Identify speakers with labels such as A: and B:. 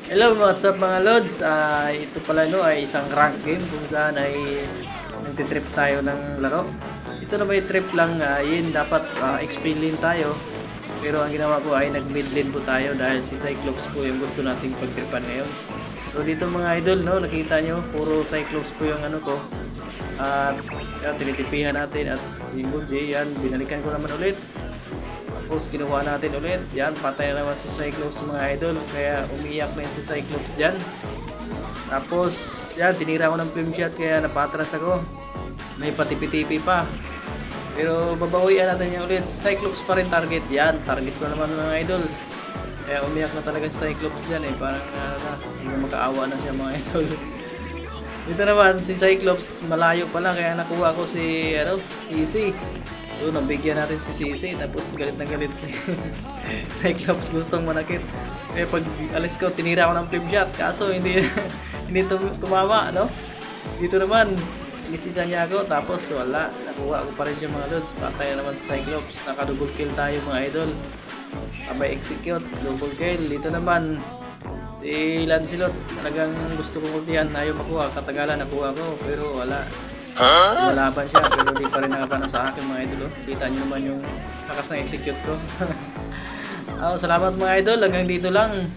A: Hello, what's up mga lods? Ito pala no ay isang rank game kung saan ay nagtitrip tayo ng laro. Ito na may trip lang, yun dapat XP lane tayo. Pero ang ginawa ko ay nag-mid lane po tayo dahil si Cyclops po yung gusto nating pagtripan ngayon. So dito mga idol, no, nakita nyo, puro Cyclops po yung ano ko. At tinitipihan natin at yung Bunji, yan, binalikan ko naman ulit. Tapos kinuha natin ulit. Yan, patay na naman si Cyclops mga idol. Kaya umiyak na yan si Cyclops dyan. Tapos, yan, tinira ko ng film shot kaya napatras ako. May patipi-tipi pa. Pero babawian natin yan ulit. Cyclops pa rin target. Yan, target ko naman mga idol. Kaya umiyak na talaga si Cyclops dyan eh. Parang sige makaawa na siya mga idol. Dito naman si Cyclops malayo pala kaya nakuha ko si CC. So, nabigyan natin si CC tapos galit na galit si Cyclops gustong manakit. Kaya pag alis ko, tinira ko ng flip shot kaso hindi hindi tumama, no? Dito naman, inisisa niya ako tapos wala. Nakuha ko pa rin yung mga loads. Patay na naman si Cyclops. Naka-double kill tayo mga idol. Abay execute, double kill. Dito naman, si Lancelot. Talagang gusto kong ultihan. Ayaw makuha. Katagalan nakuha ko pero wala. Lumalaban siya pero hindi pa rin nakapano sa akin mga idol. Kita nyo naman yung lakas ng execute ko. Salamat mga idol, hanggang dito lang.